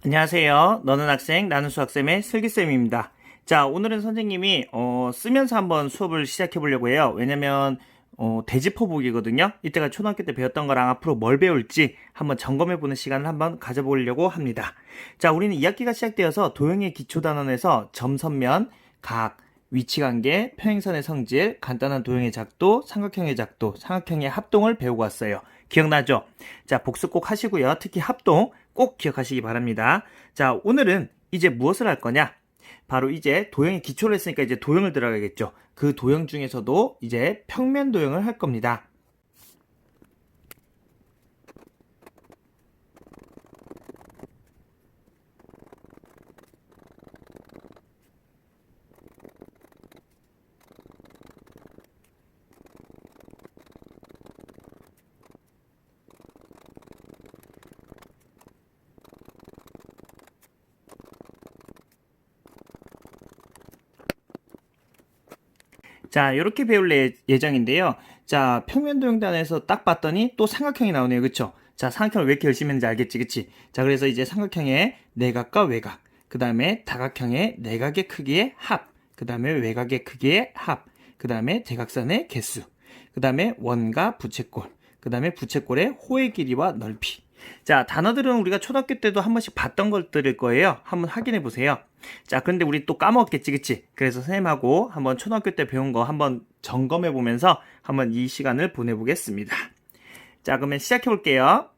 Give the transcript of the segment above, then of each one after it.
안녕하세요. 너는 학생, 나는 수학쌤의 슬기쌤입니다. 자, 오늘은 선생님이 쓰면서 한번 수업을 시작해 보려고 해요. 왜냐면 대지포복이거든요. 이때가 초등학교 때 배웠던 거랑 앞으로 뭘 배울지 한번 점검해 보는 시간을 한번 가져보려고 합니다. 자, 우리는 2학기가 시작되어서 도형의 기초단원에서 점선면, 각, 위치관계, 평행선의 성질, 간단한 도형의 작도, 삼각형의 작도, 삼각형의 합동을 배우고 왔어요. 기억나죠? 자, 복습 꼭 하시고요. 특히 합동 꼭 기억하시기 바랍니다. 자, 오늘은 이제 무엇을 할 거냐? 바로 이제 도형의 기초를 했으니까 이제 도형을 들어가겠죠. 그 도형 중에서도 이제 평면 도형을 할 겁니다. 자, 이렇게 배울 예정인데요. 자, 평면 도형단에서 딱 봤더니 또 삼각형이 나오네요. 그쵸? 자, 삼각형을 왜 이렇게 열심히 했는지 알겠지? 그치? 자, 그래서 이제 삼각형의 내각과 외각, 그 다음에 다각형의 내각의 크기의 합, 그 다음에 외각의 크기의 합, 그 다음에 대각선의 개수, 그 다음에 원과 부채꼴, 그 다음에 부채꼴의 호의 길이와 넓이. 자, 단어들은 우리가 초등학교 때도 한 번씩 봤던 것들일 거예요. 한번 확인해 보세요. 자, 그런데 우리 또 까먹었겠지, 그치? 그래서 선생님하고 한번 초등학교 때 배운 거 한번 점검해 보면서 한번 이 시간을 보내보겠습니다. 자, 그러면 시작해 볼게요.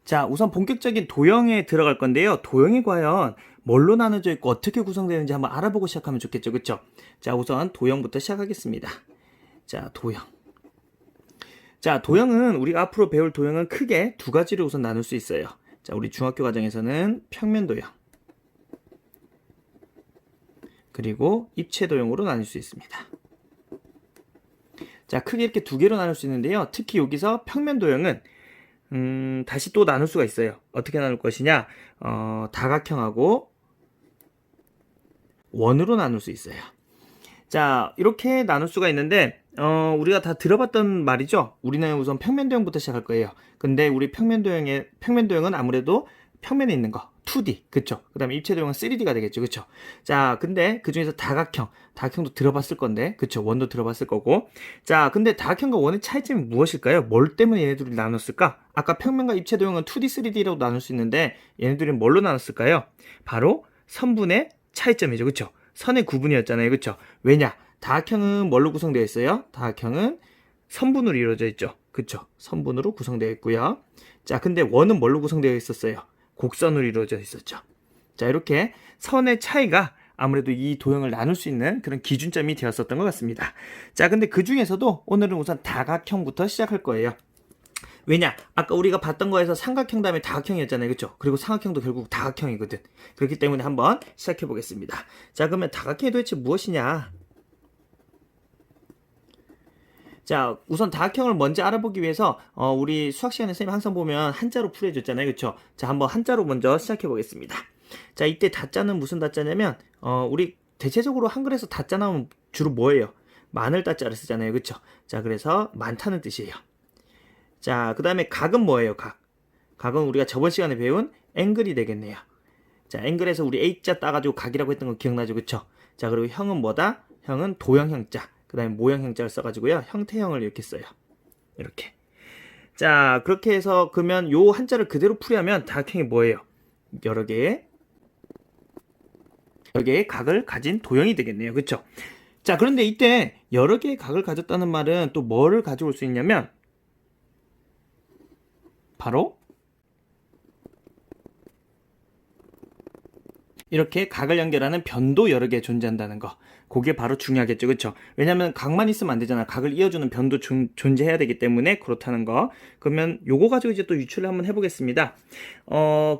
자, 우선 본격적인 도형에 들어갈 건데요. 도형이 과연 뭘로 나눠져 있고 어떻게 구성되는지 한번 알아보고 시작하면 좋겠죠, 그쵸? 자, 우선 도형부터 시작하겠습니다. 자, 도형. 자, 도형은 우리가 앞으로 배울 도형은 크게 두 가지로 우선 나눌 수 있어요. 자, 우리 중학교 과정에서는 평면 도형, 그리고 입체 도형으로 나눌 수 있습니다. 자, 크게 이렇게 두 개로 나눌 수 있는데요. 특히 여기서 평면 도형은 다시 또 나눌 수가 있어요. 어떻게 나눌 것이냐? 다각형하고 원으로 나눌 수 있어요. 자, 이렇게 나눌 수가 있는데 우리가 다 들어봤던 말이죠. 우리는 우선 평면 도형부터 시작할 거예요. 근데 우리 평면 도형은 아무래도 평면에 있는 거 2D, 그쵸? 그 다음에 입체 도형은 3D가 되겠죠, 그쵸? 자, 근데 그 중에서 다각형도 들어봤을 건데, 그쵸? 원도 들어봤을 거고. 자, 근데 다각형과 원의 차이점이 무엇일까요? 뭘 때문에 얘네들이 나눴을까? 아까 평면과 입체 도형은 2D, 3D라고 나눌 수 있는데 얘네들은 뭘로 나눴을까요? 바로 선분의 차이점이죠, 그쵸? 선의 구분이었잖아요, 그쵸? 왜냐? 다각형은 뭘로 구성되어 있어요? 다각형은 선분으로 이루어져 있죠. 그쵸? 선분으로 구성되어 있고요. 자, 근데 원은 뭘로 구성되어 있었어요? 곡선으로 이루어져 있었죠. 자, 이렇게 선의 차이가 아무래도 이 도형을 나눌 수 있는 그런 기준점이 되었었던 것 같습니다. 자, 근데 그 중에서도 오늘은 우선 다각형부터 시작할 거예요. 왜냐? 아까 우리가 봤던 거에서 삼각형 다음에 다각형이었잖아요. 그쵸? 그리고 삼각형도 결국 다각형이거든. 그렇기 때문에 한번 시작해 보겠습니다. 자, 그러면 다각형이 도대체 무엇이냐? 자, 우선 다각형을 먼저 알아보기 위해서 우리 수학 시간에 선생님 항상 보면 한자로 풀어줬잖아요. 그쵸? 자, 한번 한자로 먼저 시작해 보겠습니다. 자, 이때 다자는 무슨 다자냐면 우리 대체적으로 한글에서 다자 나오면 주로 뭐예요? 많을 다자를 쓰잖아요. 그쵸? 자, 그래서 많다는 뜻이에요. 자, 그 다음에 각은 뭐예요? 각. 각은 우리가 저번 시간에 배운 앵글이 되겠네요. 자, 앵글에서 우리 A자 따가지고 각이라고 했던 거 기억나죠? 그쵸? 자, 그리고 형은 뭐다? 형은 도형형자. 그 다음에 모형형자를 써가지고요. 형태형을 이렇게 써요. 이렇게. 자, 그렇게 해서 그러면 요 한자를 그대로 풀이하면 다각형이 뭐예요? 여러 개의 각을 가진 도형이 되겠네요. 그쵸? 자, 그런데 이때 여러 개의 각을 가졌다는 말은 또 뭐를 가져올 수 있냐면 바로 이렇게 각을 연결하는 변도 여러 개 존재한다는 거. 그게 바로 중요하겠죠. 그쵸? 왜냐면 각만 있으면 안 되잖아. 각을 이어주는 변도 존재해야 되기 때문에 그렇다는 거. 그러면 요거 가지고 이제 또 유출을 한번 해보겠습니다.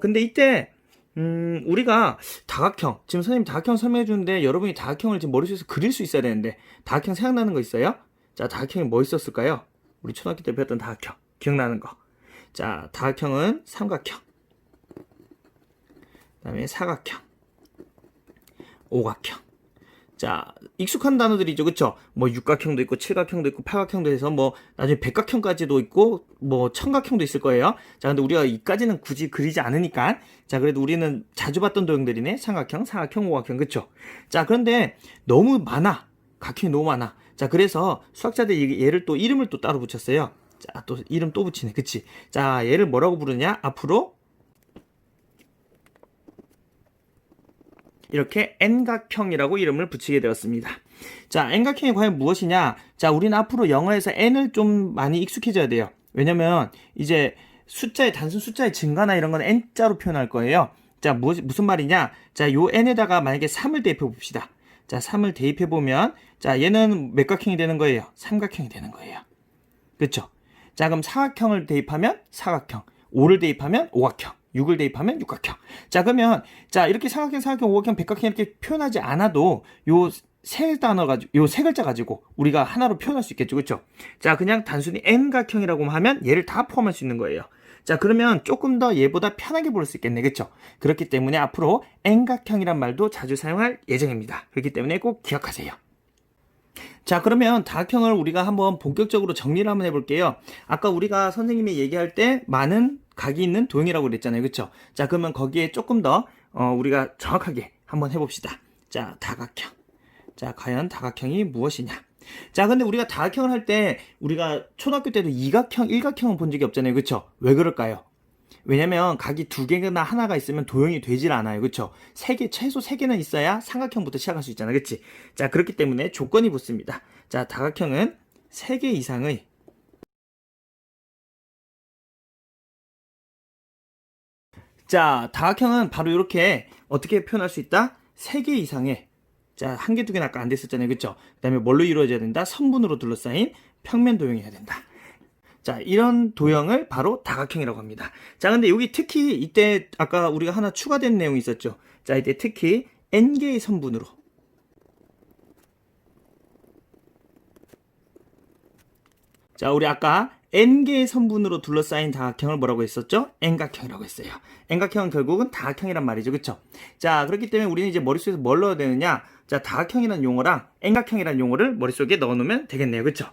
근데 이때 우리가 다각형, 지금 선생님 다각형 설명해 주는데 여러분이 다각형을 지금 머릿속에서 그릴 수 있어야 되는데 다각형 생각나는 거 있어요? 자, 다각형이 뭐 있었을까요? 우리 초등학교 때 배웠던 다각형. 기억나는 거. 자, 다각형은 삼각형, 그 다음에 사각형, 오각형, 자, 익숙한 단어들이죠. 그쵸? 뭐 육각형도 있고 칠각형도 있고 팔각형도 해서 뭐 나중에 백각형까지도 있고 뭐 청각형도 있을 거예요. 자, 근데 우리가 이까지는 굳이 그리지 않으니까 자, 그래도 우리는 자주 봤던 도형들이네. 삼각형, 사각형, 오각형. 그쵸? 자, 그런데 너무 많아. 각형이 너무 많아. 자, 그래서 수학자들이 얘를 또 이름을 또 따로 붙였어요. 자, 또 이름 또 붙이네. 그치? 자, 얘를 뭐라고 부르냐? 앞으로 이렇게 N각형이라고 이름을 붙이게 되었습니다. 자, N각형이 과연 무엇이냐? 자, 우리는 앞으로 영어에서 N을 좀 많이 익숙해져야 돼요. 왜냐면 이제 숫자의 단순 숫자의 증가나 이런 건 N자로 표현할 거예요. 자, 무슨 말이냐? 자, 요 N에다가 만약에 3을 대입해 봅시다. 자, 3을 대입해 보면 자, 얘는 몇 각형이 되는 거예요? 삼각형이 되는 거예요. 그렇죠? 자, 그럼 사각형을 대입하면 사각형, 5를 대입하면 오각형, 6을 대입하면 육각형. 자, 그러면 자, 이렇게 삼각형, 사각형, 오각형, 백각형 이렇게 표현하지 않아도 요 세 단어 가지고 요 세 글자 가지고 우리가 하나로 표현할 수 있겠죠. 그렇죠? 자, 그냥 단순히 N각형이라고 하면 얘를 다 포함할 수 있는 거예요. 자, 그러면 조금 더 얘보다 편하게 부를 수 있겠네. 그렇죠? 그렇기 때문에 앞으로 N각형이란 말도 자주 사용할 예정입니다. 그렇기 때문에 꼭 기억하세요. 자, 그러면 다각형을 우리가 한번 본격적으로 정리를 한번 해볼게요. 아까 우리가 선생님이 얘기할 때 많은 각이 있는 도형이라고 그랬잖아요. 그쵸? 자, 그러면 거기에 조금 더 우리가 정확하게 한번 해봅시다. 자, 다각형. 자, 과연 다각형이 무엇이냐? 자, 근데 우리가 다각형을 할 때 우리가 초등학교 때도 이각형, 일각형은 본 적이 없잖아요. 그쵸? 왜 그럴까요? 왜냐면 각이 두 개나 하나가 있으면 도형이 되질 않아요. 그쵸? 최소 세 개는 있어야 삼각형부터 시작할 수 있잖아. 그치? 자, 그렇기 때문에 조건이 붙습니다. 자, 다각형은 세 개 이상의 자, 다각형은 바로 이렇게 어떻게 표현할 수 있다? 세 개 이상의 자, 한 개, 두 개는 아까 안 됐었잖아요. 그쵸? 그 다음에 뭘로 이루어져야 된다? 선분으로 둘러싸인 평면 도형이어야 된다. 자, 이런 도형을 바로 다각형이라고 합니다. 자, 근데 여기 특히 이때 아까 우리가 하나 추가된 내용이 있었죠. 자, 이때 특히 N개의 선분으로 자, 우리 아까 N개의 선분으로 둘러싸인 다각형을 뭐라고 했었죠? N각형이라고 했어요. N각형은 결국은 다각형이란 말이죠. 그쵸? 자, 그렇기 때문에 우리는 이제 머릿속에서 뭘 넣어야 되느냐? 자, 다각형이라는 용어랑 N각형이라는 용어를 머릿속에 넣어놓으면 되겠네요. 그쵸?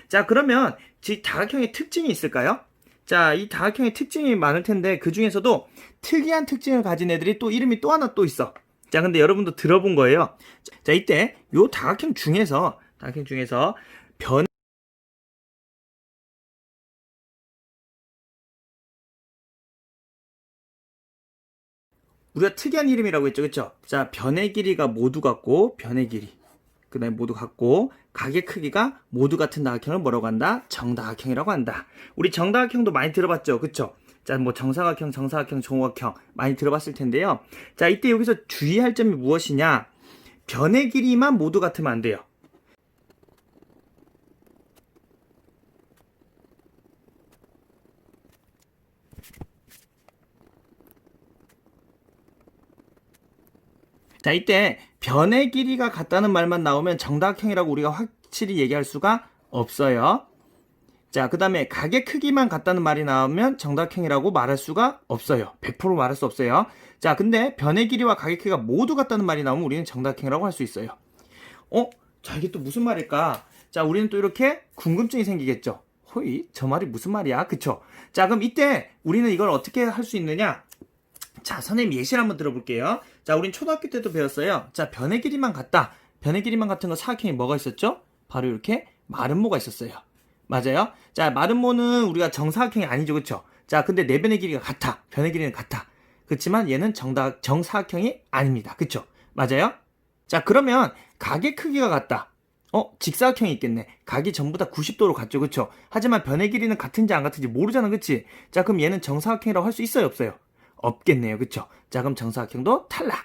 자, 그러면 다각형의 특징이 있을까요? 자, 이 다각형의 특징이 많을 텐데 그 중에서도 특이한 특징을 가진 애들이 또 이름이 또 하나 또 있어. 자, 근데 여러분도 들어본 거예요. 자, 이때 요 다각형 중에서 우리가 특이한 이름이라고 했죠. 그쵸? 자, 변의 길이가 모두 같고, 변의 길이. 그 다음에 모두 같고, 각의 크기가 모두 같은 다각형을 뭐라고 한다? 정다각형이라고 한다. 우리 정다각형도 많이 들어봤죠. 그쵸? 자, 뭐 정사각형, 정사각형, 정오각형 많이 들어봤을 텐데요. 자, 이때 여기서 주의할 점이 무엇이냐? 변의 길이만 모두 같으면 안 돼요. 자, 이때 변의 길이가 같다는 말만 나오면 정다각형이라고 우리가 확실히 얘기할 수가 없어요. 자, 그 다음에 각의 크기만 같다는 말이 나오면 정다각형이라고 말할 수가 없어요. 100% 말할 수 없어요. 자, 근데 변의 길이와 각의 크기가 모두 같다는 말이 나오면 우리는 정다각형이라고 할 수 있어요. 자, 이게 또 무슨 말일까? 자, 우리는 또 이렇게 궁금증이 생기겠죠. 호이, 저 말이 무슨 말이야? 그쵸? 자, 그럼 이때 우리는 이걸 어떻게 할 수 있느냐? 자, 선생님 예시를 한번 들어볼게요. 자, 우린 초등학교 때도 배웠어요. 자, 변의 길이만 같다. 변의 길이만 같은 거 사각형이 뭐가 있었죠? 바로 이렇게 마름모가 있었어요. 맞아요? 자, 마름모는 우리가 정사각형이 아니죠. 그쵸? 자, 근데 내 변의 길이가 같아. 변의 길이는 같아. 그렇지만 얘는 정사각형이 아닙니다. 그쵸? 맞아요? 자, 그러면 각의 크기가 같다. 직사각형이 있겠네. 각이 전부 다 90도로 같죠. 그쵸? 하지만 변의 길이는 같은지 안 같은지 모르잖아. 그치? 자, 그럼 얘는 정사각형이라고 할 수 있어요? 없어요? 없겠네요. 그쵸? 자, 그럼 정사각형도 탈락.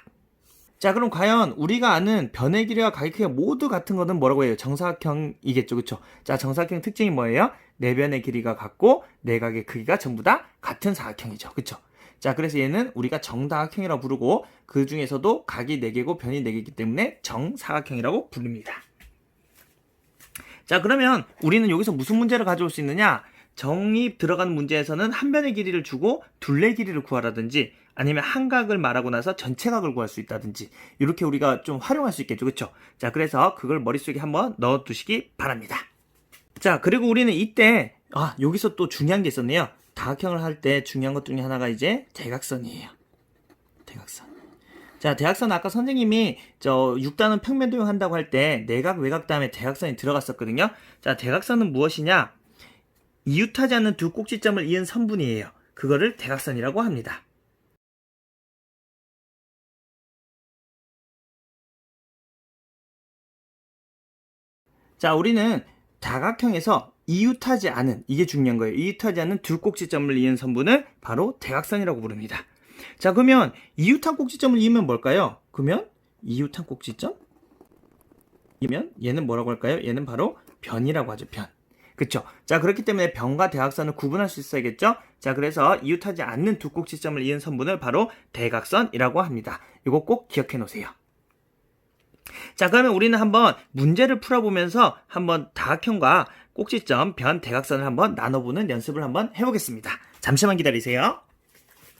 자, 그럼 과연 우리가 아는 변의 길이와 각의 크기가 모두 같은 거는 뭐라고 해요? 정사각형이겠죠. 그쵸? 자, 정사각형 특징이 뭐예요? 네 변의 길이가 같고 네 각의 크기가 전부 다 같은 사각형이죠. 그쵸? 자, 그래서 얘는 우리가 정다각형이라고 부르고 그 중에서도 각이 4개고 변이 4개이기 때문에 정사각형이라고 부릅니다. 자, 그러면 우리는 여기서 무슨 문제를 가져올 수 있느냐? 정이 들어간 문제에서는 한 변의 길이를 주고 둘레 길이를 구하라든지 아니면 한 각을 말하고 나서 전체 각을 구할 수 있다든지 이렇게 우리가 좀 활용할 수 있겠죠. 그쵸? 자, 그래서 그걸 머릿속에 한번 넣어 두시기 바랍니다. 자, 그리고 우리는 이때 여기서 또 중요한 게 있었네요. 다각형을 할 때 중요한 것 중에 하나가 이제 대각선이에요. 대각선. 자, 대각선 아까 선생님이 6단원 평면도형 한다고 할 때 내각, 외각 다음에 대각선이 들어갔었거든요. 자, 대각선은 무엇이냐? 이웃하지 않는 두 꼭지점을 이은 선분이에요. 그거를 대각선이라고 합니다. 자, 우리는 다각형에서 이웃하지 않은, 이게 중요한 거예요. 이웃하지 않는 두 꼭지점을 이은 선분을 바로 대각선이라고 부릅니다. 자, 그러면 이웃한 꼭지점을 이으면 뭘까요? 그러면 이웃한 꼭지점? 이면 얘는 뭐라고 할까요? 얘는 바로 변이라고 하죠. 변. 그쵸? 자, 그렇기 때문에 변과 대각선을 구분할 수 있어야겠죠? 자, 그래서 이웃하지 않는 두 꼭지점을 이은 선분을 바로 대각선이라고 합니다. 이거 꼭 기억해 놓으세요. 자, 그러면 우리는 한번 문제를 풀어보면서 한번 다각형과 꼭지점, 변, 대각선을 한번 나눠보는 연습을 한번 해보겠습니다. 잠시만 기다리세요.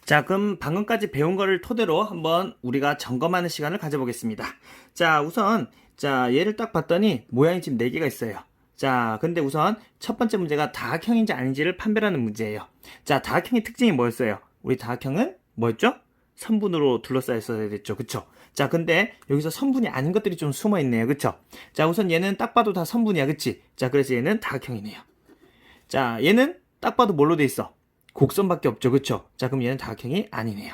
자, 그럼 방금까지 배운 거를 토대로 한번 우리가 점검하는 시간을 가져보겠습니다. 자, 우선 얘를 딱 봤더니 모양이 지금 4개가 있어요. 자, 근데 우선 첫 번째 문제가 다각형인지 아닌지를 판별하는 문제예요. 자, 다각형의 특징이 뭐였어요? 우리 다각형은 뭐였죠? 선분으로 둘러싸여 있어야 됐죠. 그쵸? 자, 근데 여기서 선분이 아닌 것들이 좀 숨어 있네요. 그쵸? 자, 우선 얘는 딱 봐도 다 선분이야. 그치? 자, 그래서 얘는 다각형이네요. 자, 얘는 딱 봐도 뭘로 돼 있어? 곡선밖에 없죠. 그쵸? 자, 그럼 얘는 다각형이 아니네요.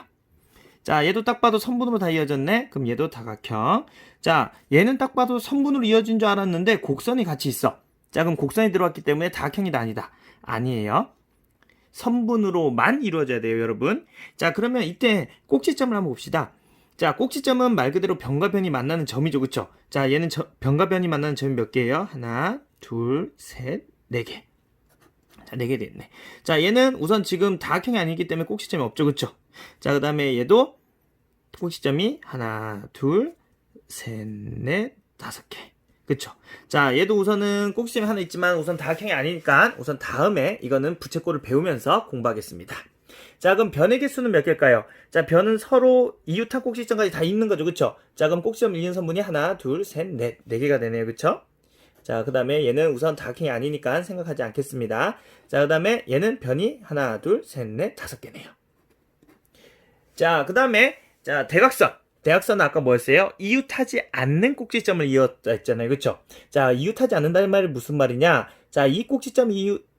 자, 얘도 딱 봐도 선분으로 다 이어졌네. 그럼 얘도 다각형. 자, 얘는 딱 봐도 선분으로 이어진 줄 알았는데 곡선이 같이 있어. 자, 그럼 곡선이 들어왔기 때문에 다각형이다 아니다? 아니에요. 선분으로만 이루어져야 돼요, 여러분. 자, 그러면 이때 꼭지점을 한번 봅시다. 자, 꼭지점은 말 그대로 변과 변이 만나는 점이죠. 그쵸? 자, 얘는 변과 변이 만나는 점이 몇 개예요? 하나, 둘, 셋, 4개. 자, 4개 됐네. 자, 얘는 우선 지금 다각형이 아니기 때문에 꼭지점이 없죠. 그쵸? 자, 그 다음에 얘도 꼭지점이 하나, 둘, 셋, 넷, 5개. 그쵸? 자, 얘도 우선은 꼭지점이 하나 있지만 우선 다각형이 아니니까 우선 다음에 이거는 부채꼴을 배우면서 공부하겠습니다. 자, 그럼 변의 개수는 몇 개일까요? 자, 변은 서로 이웃한 꼭지점까지 다 있는 거죠. 그쵸? 자, 그럼 꼭지점 이은 선분이 하나, 둘, 셋, 넷. 4개가 되네요. 그쵸? 자, 그 다음에 얘는 우선 다각형이 아니니까 생각하지 않겠습니다. 자, 그 다음에 얘는 변이 하나, 둘, 셋, 넷, 5개네요. 자, 그 다음에 자, 대각선. 대각선은 아까 뭐였어요? 이웃하지 않는 꼭지점을 이었다 했잖아요. 그쵸? 자, 이웃하지 않는다는 말이 무슨 말이냐? 자, 이 꼭지점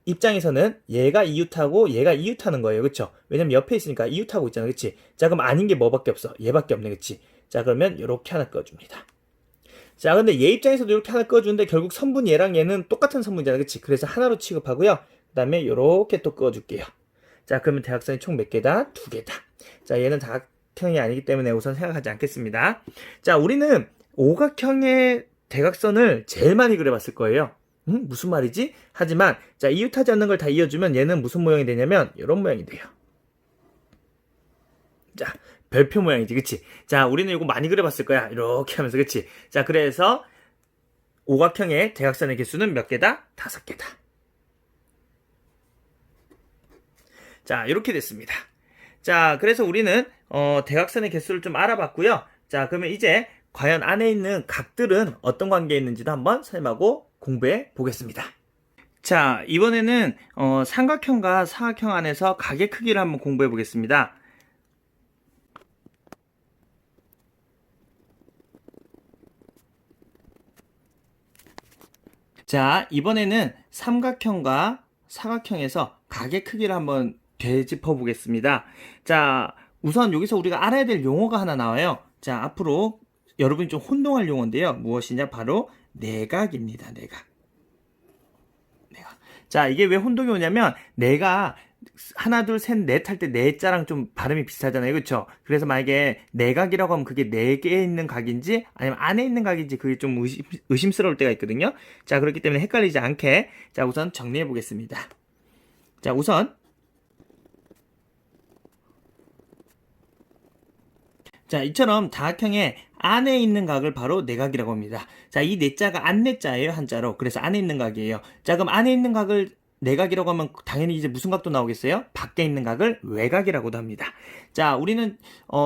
입장에서는 얘가 이웃하고 얘가 이웃하는 거예요. 그쵸? 왜냐면 옆에 있으니까 이웃하고 있잖아. 그치? 자, 그럼 아닌 게 뭐밖에 없어? 얘밖에 없네. 그치? 자, 그러면 이렇게 하나 꺼줍니다. 자, 근데 얘 입장에서도 이렇게 하나 꺼주는데 결국 선분 얘랑 얘는 똑같은 선분이잖아. 그치? 그래서 하나로 취급하고요. 그 다음에 이렇게 또 꺼줄게요. 자, 그러면 대각선이 총 몇 개다? 2개다. 자, 얘는 다각형이 아니기 때문에 우선 생각하지 않겠습니다. 자, 우리는 오각형의 대각선을 제일 많이 그려봤을 거예요. 무슨 말이지? 하지만 자, 이웃하지 않는 걸 다 이어주면 얘는 무슨 모양이 되냐면 이런 모양이 돼요. 자, 별표 모양이지. 그치? 자, 우리는 이거 많이 그려봤을 거야. 이렇게 하면서. 그치? 자, 그래서 오각형의 대각선의 개수는 몇 개다? 5개다. 자, 이렇게 됐습니다. 자, 그래서 우리는 대각선의 개수를 좀 알아봤고요. 자, 그러면 이제 과연 안에 있는 각들은 어떤 관계에 있는지도 한번 설명하고 공부해 보겠습니다. 자, 이번에는 삼각형과 사각형 안에서 각의 크기를 한번 공부해 보겠습니다. 자, 이번에는 삼각형과 사각형에서 각의 크기를 한번 되짚어 보겠습니다. 자, 우선 여기서 우리가 알아야 될 용어가 하나 나와요. 자, 앞으로 여러분이 좀 혼동할 용어인데요. 무엇이냐? 바로 내각입니다. 내각. 자, 이게 왜 혼동이 오냐면 내가 하나, 둘, 셋, 넷 할 때 내자랑 좀 발음이 비슷하잖아요. 그쵸? 그래서 만약에 내각이라고 하면 그게 4개에 있는 각인지 아니면 안에 있는 각인지 그게 좀 의심스러울 때가 있거든요. 자, 그렇기 때문에 헷갈리지 않게 자, 우선 정리해 보겠습니다. 자, 우선 자, 이처럼 다각형의 안에 있는 각을 바로 내각이라고 합니다. 자, 이 내자가 안내자예요, 한자로. 그래서 안에 있는 각이에요. 자, 그럼 안에 있는 각을 내각이라고 하면 당연히 이제 무슨 각도 나오겠어요? 밖에 있는 각을 외각이라고도 합니다. 자, 우리는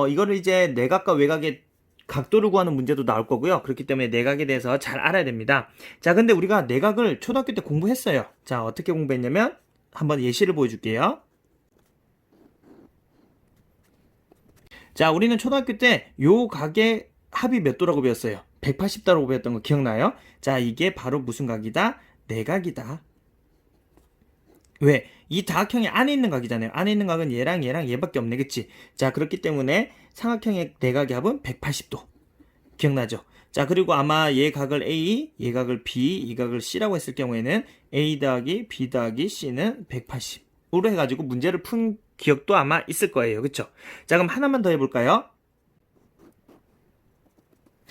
이거를 이제 내각과 외각의 각도를 구하는 문제도 나올 거고요. 그렇기 때문에 내각에 대해서 잘 알아야 됩니다. 자, 근데 우리가 내각을 초등학교 때 공부했어요. 자, 어떻게 공부했냐면 한번 예시를 보여줄게요. 자, 우리는 초등학교 때 요 각의 합이 몇 도라고 배웠어요? 180도라고 배웠던 거 기억나요? 자, 이게 바로 무슨 각이다? 내각이다. 왜? 이 다각형의 안에 있는 각이잖아요. 안에 있는 각은 얘랑 얘밖에 없네. 그치? 자, 그렇기 때문에 삼각형의 내각의 합은 180도. 기억나죠? 자, 그리고 아마 얘 각을 A, 얘 각을 B, 이 각을 C라고 했을 경우에는 A 더하기 B 더하기 C는 180으로 해가지고 문제를 푼 기억도 아마 있을 거예요. 그쵸? 자, 그럼 하나만 더 해볼까요?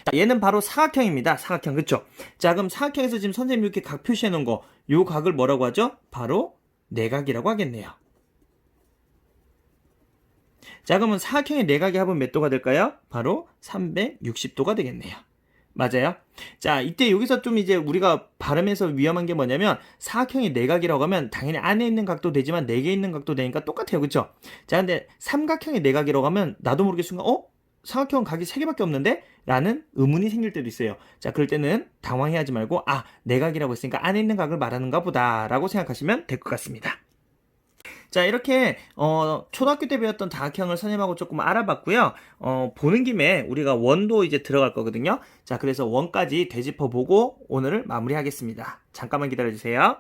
자, 얘는 바로 사각형입니다. 사각형. 그쵸? 자, 그럼 사각형에서 지금 선생님이 이렇게 각 표시해 놓은 거, 요 각을 뭐라고 하죠? 바로 내각이라고 하겠네요. 자, 그러면 사각형의 내각의 합은 몇 도가 될까요? 바로 360도가 되겠네요. 맞아요? 자, 이때 여기서 좀 이제 우리가 발음에서 위험한 게 뭐냐면 사각형의 내각이라고 하면 당연히 안에 있는 각도 되지만 4개 있는 각도 되니까 똑같아요. 그쵸? 자, 근데 삼각형의 내각이라고 하면 나도 모르게 순간 사각형 각이 3개밖에 없는데? 라는 의문이 생길 때도 있어요. 자, 그럴 때는 당황해하지 말고 내각이라고 했으니까 안에 있는 각을 말하는가 보다 라고 생각하시면 될 것 같습니다. 자, 이렇게 초등학교 때 배웠던 다각형을 선생님하고 조금 알아봤고요. 보는 김에 우리가 원도 이제 들어갈 거거든요. 자, 그래서 원까지 되짚어보고 오늘을 마무리하겠습니다. 잠깐만 기다려주세요.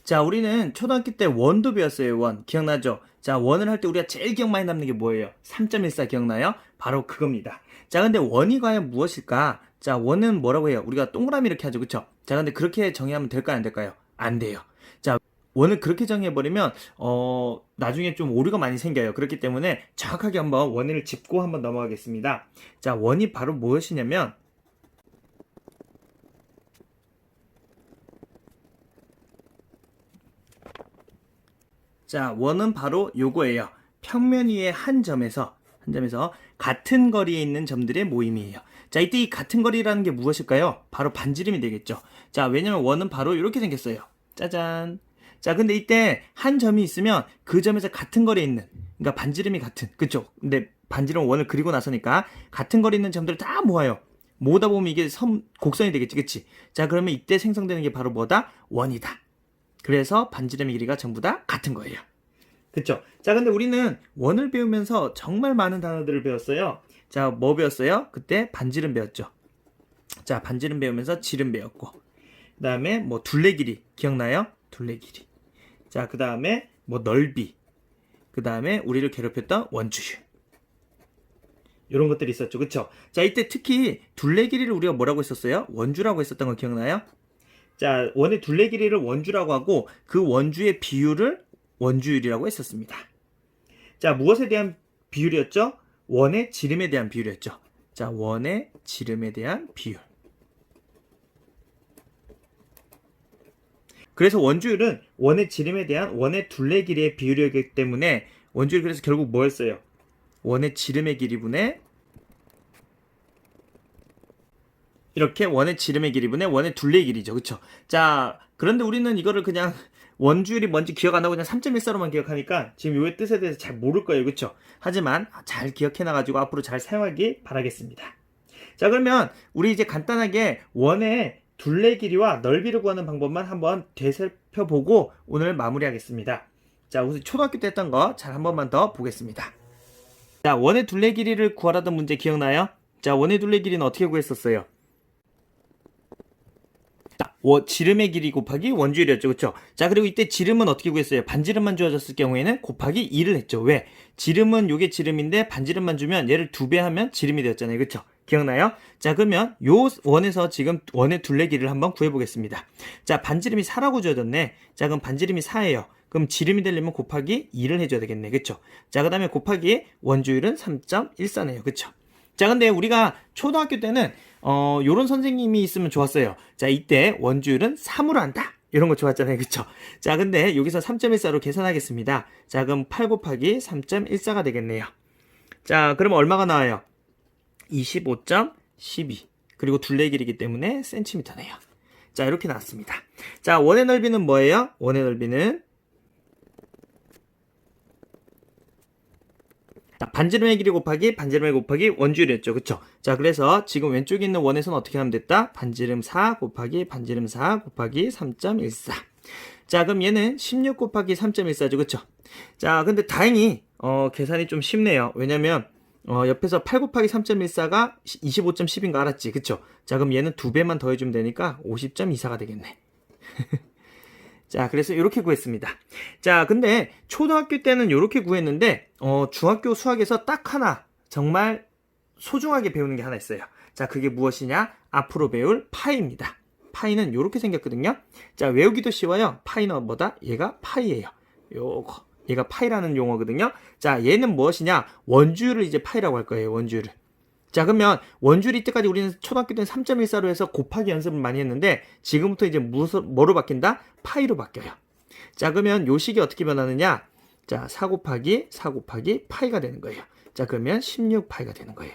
자, 우리는 초등학교 때 원도 배웠어요. 원. 기억나죠? 자, 원을 할 때 우리가 제일 기억 많이 남는 게 뭐예요? 3.14 기억나요? 바로 그겁니다. 자, 근데 원이 과연 무엇일까? 자, 원은 뭐라고 해요? 우리가 동그라미 이렇게 하죠. 그쵸? 자, 근데 그렇게 정의하면 될까요? 안 될까요? 안 돼요. 자, 원을 그렇게 정해버리면 나중에 좀 오류가 많이 생겨요. 그렇기 때문에 정확하게 한번 원을 짚고 한번 넘어가겠습니다. 자, 원이 바로 무엇이냐면 자, 원은 바로 요거예요. 평면 위의 한 점에서 같은 거리에 있는 점들의 모임이에요. 자, 이때 이 같은 거리라는 게 무엇일까요? 바로 반지름이 되겠죠. 자, 왜냐면 원은 바로 이렇게 생겼어요. 짜잔. 자, 근데 이때 한 점이 있으면 그 점에서 같은 거리에 있는, 그러니까 반지름이 같은, 그쵸? 근데 반지름 원을 그리고 나서니까 같은 거리에 있는 점들을 다 모아요. 모으다 보면 이게 곡선이 되겠지, 그치? 자, 그러면 이때 생성되는 게 바로 뭐다? 원이다. 그래서 반지름의 길이가 전부 다 같은 거예요. 그쵸? 자, 근데 우리는 원을 배우면서 정말 많은 단어들을 배웠어요. 자, 뭐 배웠어요? 그때 반지름 배웠죠. 자, 반지름 배우면서 지름 배웠고, 그 다음에 뭐 둘레 길이 기억나요? 둘레 길이. 자, 그 다음에 뭐 넓이, 그 다음에 우리를 괴롭혔던 원주율, 이런 것들이 있었죠. 그쵸? 자, 이때 특히 둘레 길이를 우리가 뭐라고 했었어요? 원주라고 했었던 거 기억나요? 자, 원의 둘레 길이를 원주라고 하고 그 원주의 비율을 원주율이라고 했었습니다. 자, 무엇에 대한 비율이었죠? 원의 지름에 대한 비율이었죠. 자, 원의 지름에 대한 비율. 그래서 원주율은 원의 지름에 대한 원의 둘레 길이의 비율이기 때문에 원주율 그래서 결국 뭐였어요? 원의 지름의 길이분의 이렇게 원의 지름의 길이분의 원의 둘레의 길이죠. 그쵸? 자, 그런데 우리는 이거를 그냥 원주율이 뭔지 기억 안 나고 그냥 3.14로만 기억하니까 지금 요의 뜻에 대해서 잘 모를 거예요. 그쵸? 하지만 잘 기억해놔가지고 앞으로 잘 사용하기 바라겠습니다. 자, 그러면 우리 이제 간단하게 원의 둘레 길이와 넓이를 구하는 방법만 한번 되살펴보고 오늘 마무리하겠습니다. 자, 우선 초등학교 때 했던 거 잘 한 번만 더 보겠습니다. 자, 원의 둘레 길이를 구하라던 문제 기억나요? 자, 원의 둘레 길이는 어떻게 구했었어요? 지름의 길이 곱하기 원주율이었죠. 그쵸? 자, 그리고 이때 지름은 어떻게 구했어요? 반지름만 주어졌을 경우에는 곱하기 2를 했죠. 왜? 지름은 요게 지름인데 반지름만 주면 얘를 2배 하면 지름이 되었잖아요. 그쵸? 기억나요? 자, 그러면 요 원에서 지금 원의 둘레 길이를 한번 구해보겠습니다. 자, 반지름이 4라고 주어졌네. 자, 그럼 반지름이 4예요. 그럼 지름이 되려면 곱하기 2를 해줘야 되겠네. 그쵸? 자, 그 다음에 곱하기 원주율은 3.14네요. 그쵸? 자, 근데 우리가 초등학교 때는 요런 선생님이 있으면 좋았어요. 자, 이때 원주율은 3으로 한다. 이런 거 좋았잖아요. 그쵸? 자, 근데 여기서 3.14로 계산하겠습니다. 자, 그럼 8 곱하기 3.14가 되겠네요. 자, 그럼 얼마가 나와요? 25.12. 그리고 둘레 길이기 때문에 센티미터네요. 자, 이렇게 나왔습니다. 자, 원의 넓이는 뭐예요? 원의 넓이는 반지름의 길이 곱하기 반지름의 곱하기 원주율이었죠. 그쵸? 자, 그래서 지금 왼쪽에 있는 원에서는 어떻게 하면 됐다? 반지름 4 곱하기 반지름 4 곱하기 3.14. 자, 그럼 얘는 16 곱하기 3.14죠. 그쵸? 자, 근데 다행히 계산이 좀 쉽네요. 왜냐면 옆에서 8 곱하기 3.14가 25.10인가 알았지? 그쵸? 자, 그럼 얘는 2배만 더해주면 되니까 50.24가 되겠네. 자, 그래서 이렇게 구했습니다. 자, 근데 초등학교 때는 이렇게 구했는데 중학교 수학에서 딱 하나 정말 소중하게 배우는 게 하나 있어요. 자, 그게 무엇이냐? 앞으로 배울 파이입니다. 파이는 이렇게 생겼거든요. 자, 외우기도 쉬워요. 파이는 뭐다? 얘가 파이예요. 요거. 얘가 파이라는 용어거든요. 자, 얘는 무엇이냐? 원주율을 이제 파이라고 할 거예요. 원주율을. 자, 그러면 원주율 이때까지 우리는 초등학교 때는 3.14로 해서 곱하기 연습을 많이 했는데 지금부터 이제 뭐로 바뀐다? 파이로 바뀌어요. 자, 그러면 요 식이 어떻게 변하느냐? 자, 4 곱하기 파이가 되는 거예요. 자, 그러면 16파이가 되는 거예요.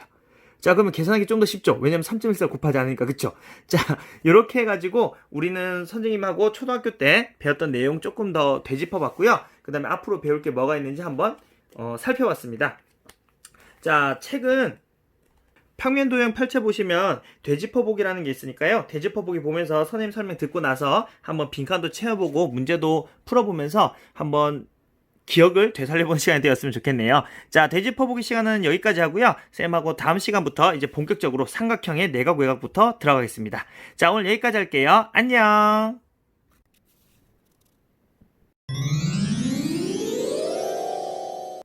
자, 그러면 계산하기 좀 더 쉽죠? 왜냐면 3.14 곱하지 않으니까, 그쵸? 자, 이렇게 해가지고 우리는 선생님하고 초등학교 때 배웠던 내용 조금 더 되짚어 봤고요. 그 다음에 앞으로 배울 게 뭐가 있는지 한번 살펴봤습니다. 자, 책은 평면도형 펼쳐보시면 되짚어보기라는 게 있으니까요. 되짚어보기 보면서 선생님 설명 듣고 나서 한번 빈칸도 채워보고 문제도 풀어보면서 한번 기억을 되살려보는 시간이 되었으면 좋겠네요. 자, 되짚어보기 시간은 여기까지 하고요. 쌤하고 다음 시간부터 이제 본격적으로 삼각형의 내각 외곽부터 들어가겠습니다. 자, 오늘 여기까지 할게요. 안녕.